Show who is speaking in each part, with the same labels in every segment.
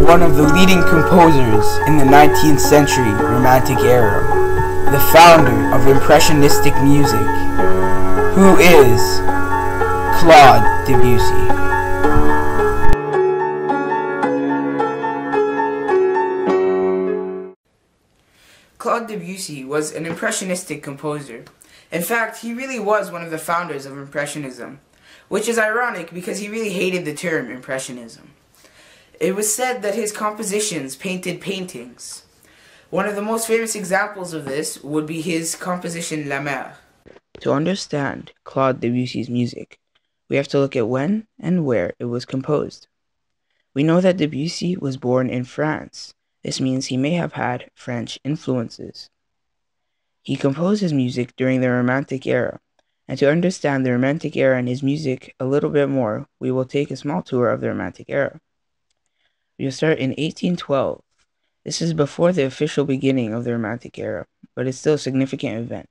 Speaker 1: one of the leading composers in the 19th century Romantic era, the founder of Impressionistic music, who is Claude Debussy. Claude Debussy was an Impressionistic composer. In fact, he really was one of the founders of Impressionism, which is ironic because he really hated the term Impressionism. It was said that his compositions painted paintings. One of the most famous examples of this would be his composition La Mer. To understand Claude Debussy's music, we have to look at when and where it was composed. We know that Debussy was born in France. This means he may have had French influences. He composed his music during the Romantic era, and to understand the Romantic era and his music a little bit more, we will take a small tour of the Romantic era. We will start in 1812. This is before the official beginning of the Romantic era, but it's still a significant event.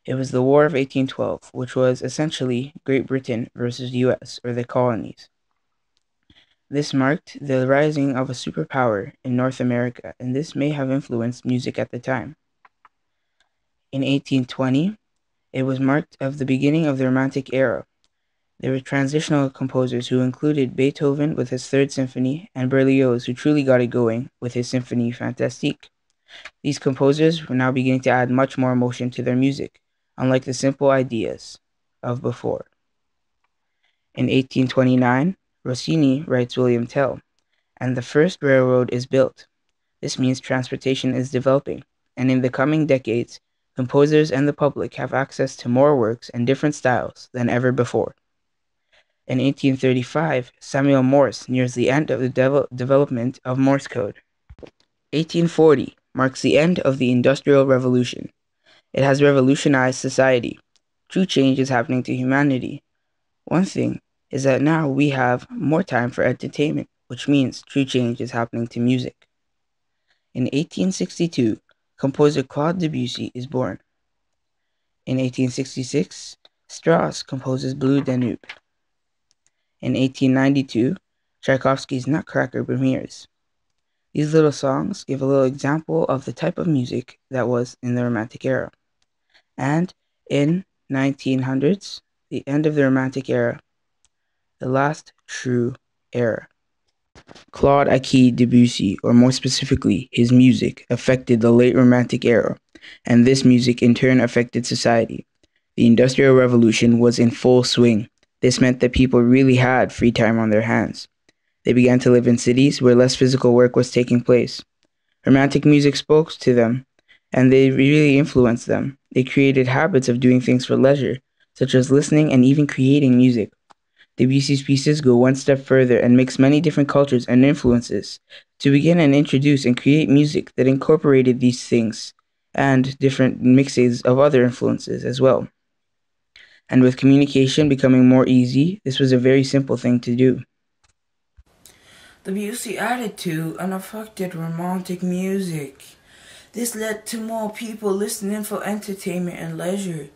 Speaker 1: It was the War of 1812, which was essentially Great Britain versus the US, or the colonies. This marked the rising of a superpower in North America, and this may have influenced music at the time. In 1820, it was marked of the beginning of the Romantic era. There were transitional composers who included Beethoven with his Third Symphony and Berlioz, who truly got it going with his Symphonie Fantastique. These composers were now beginning to add much more emotion to their music, unlike the simple ideas of before. In 1829, Rossini writes William Tell, and the first railroad is built. This means transportation is developing, and in the coming decades, composers and the public have access to more works and different styles than ever before. In 1835, Samuel Morse nears the end of the development of Morse code. 1840 marks the end of the Industrial Revolution. It has revolutionized society. True change is happening to humanity. One thing is that now we have more time for entertainment, which means true change is happening to music. In 1862, composer Claude Debussy is born. In 1866, Strauss composes Blue Danube. In 1892, Tchaikovsky's Nutcracker premieres. These little songs give a little example of the type of music that was in the Romantic era. And in 1900s, the end of the Romantic era, the last true era. Claude Debussy, or more specifically, his music, affected the late Romantic era, and this music in turn affected society. The Industrial Revolution was in full swing. This meant that people really had free time on their hands. They began to live in cities where less physical work was taking place. Romantic music spoke to them, and they really influenced them. They created habits of doing things for leisure, such as listening and even creating music. Debussy's pieces go one step further and mix many different cultures and influences to begin and introduce and create music that incorporated these things and different mixes of other influences as well. And with communication becoming more easy, this was a very simple thing to do.
Speaker 2: Debussy added to and affected romantic music. This led to more people listening for entertainment and leisure,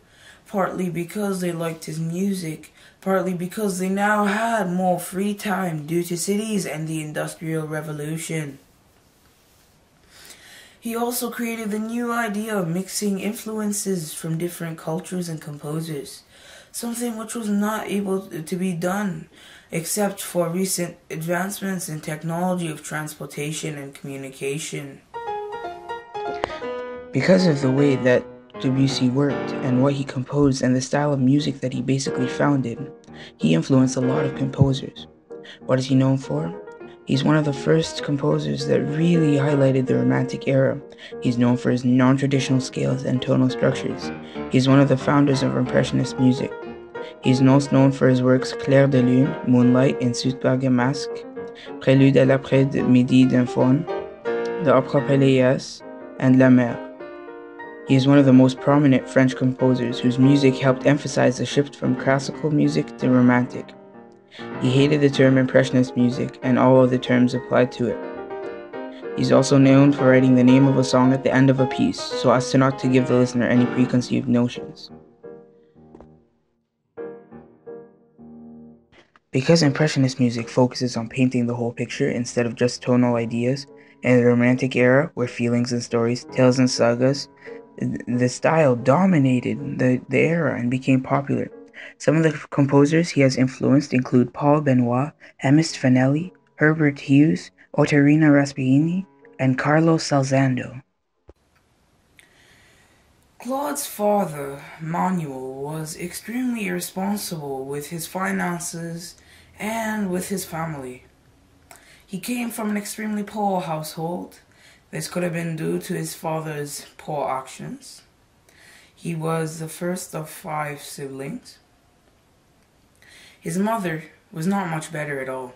Speaker 2: partly because they liked his music, partly because they now had more free time due to cities and the Industrial Revolution. He also created the new idea of mixing influences from different cultures and composers, something which was not able to be done except for recent advancements in technology of transportation and communication.
Speaker 1: Because of the way that Debussy worked and what he composed and the style of music that he basically founded, he influenced a lot of composers. What is he known for? He's one of the first composers that really highlighted the Romantic era. He's known for his non-traditional scales and tonal structures. He's one of the founders of Impressionist music. He's most known for his works Clair de Lune, Moonlight and Südbergemasque, Prélude à l'après-midi d'un faune, the Opéra Pelléas, and La Mer. He is one of the most prominent French composers whose music helped emphasize the shift from classical music to romantic. He hated the term Impressionist music and all of the terms applied to it. He's also known for writing the name of a song at the end of a piece so as to not to give the listener any preconceived notions. Because Impressionist music focuses on painting the whole picture instead of just tonal ideas, in the Romantic era, where feelings and stories, tales and sagas, the style dominated the era and became popular. Some of the composers he has influenced include Paul Benoit, Ernest Fanelli, Herbert Hughes, Ottorino Raspini, and Carlo Salzando.
Speaker 2: Claude's father, Manuel, was extremely irresponsible with his finances and with his family. He came from an extremely poor household. This could have been due to his father's poor actions. He was the first of 5 siblings. His mother was not much better at all.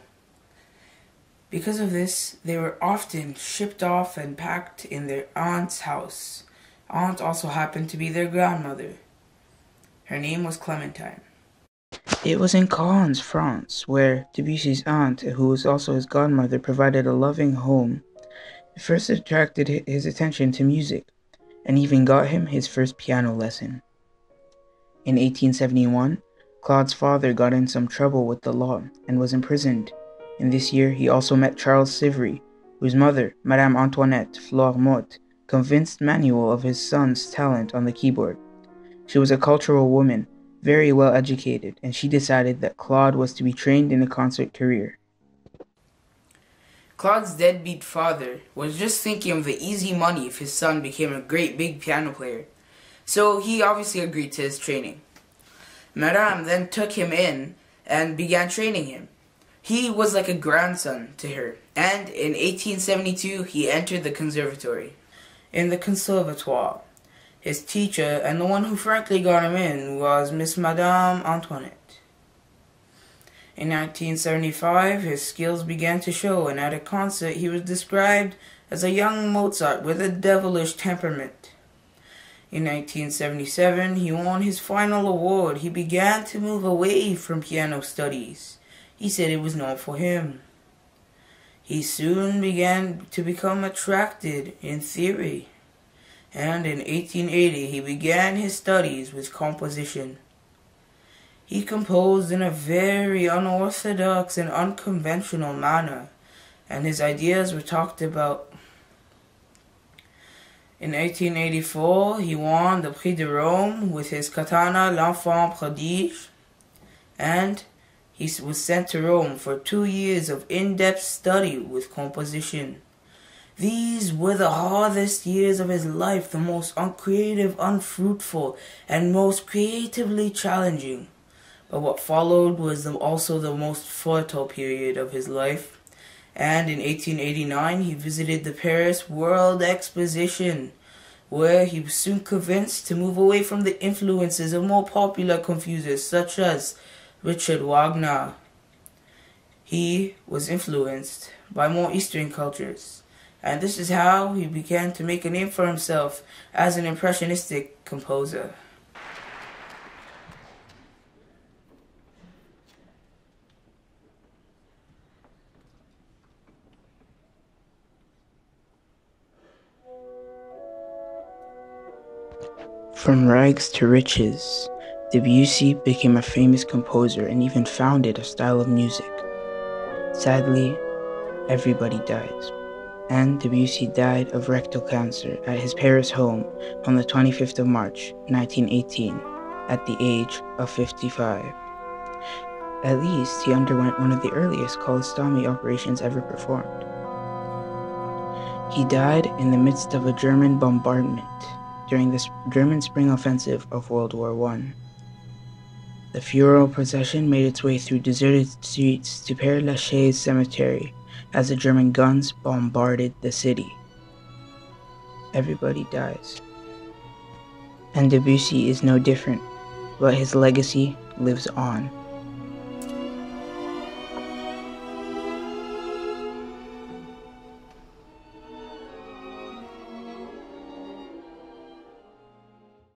Speaker 2: Because of this, they were often shipped off and packed in their aunt's house. Aunt also happened to be their grandmother. Her name was Clementine.
Speaker 1: It was in Caen, France, where Debussy's aunt, who was also his godmother, provided a loving home. It first attracted his attention to music, and even got him his first piano lesson. In 1871, Claude's father got in some trouble with the law and was imprisoned. In this year, he also met Charles Sivry, whose mother, Madame Antoinette Flore Motte, convinced Manuel of his son's talent on the keyboard. She was a cultural woman, very well educated, and she decided that Claude was to be trained in a concert career. Claude's deadbeat father was just thinking of the easy money if his son became a great big piano player, so he obviously agreed to his training. Madame then took him in and began training him. He was like a grandson to her, and in 1872 he entered the conservatory.
Speaker 2: In the conservatoire, his teacher, and the one who frankly got him in, was Miss Madame Antoinette. In 1975, his skills began to show, and at a concert he was described as a young Mozart with a devilish temperament. In 1977, he won his final award. He began to move away from piano studies. He said it was not for him. He soon began to become attracted in theory, and in 1880 he began his studies with composition. He composed in a very unorthodox and unconventional manner, and his ideas were talked about. In 1884, he won the Prix de Rome with his katana L'Enfant Prodige, and he was sent to Rome for 2 years of in-depth study with composition. These were the hardest years of his life, the most uncreative, unfruitful, and most creatively challenging. But what followed was also the most fertile period of his life. And in 1889, he visited the Paris World Exposition, where he was soon convinced to move away from the influences of more popular composers such as Richard Wagner. He was influenced by more Eastern cultures, and this is how he began to make a name for himself as an impressionistic composer.
Speaker 1: From rags to riches, Debussy became a famous composer and even founded a style of music. Sadly, everybody dies, and Debussy died of rectal cancer at his Paris home on the 25th of March, 1918, at the age of 55. At least he underwent one of the earliest colostomy operations ever performed. He died in the midst of a German bombardment during the German spring offensive of World War I. The funeral procession made its way through deserted streets to Père Lachaise Cemetery as the German guns bombarded the city. Everybody dies. And Debussy is no different, but his legacy lives on.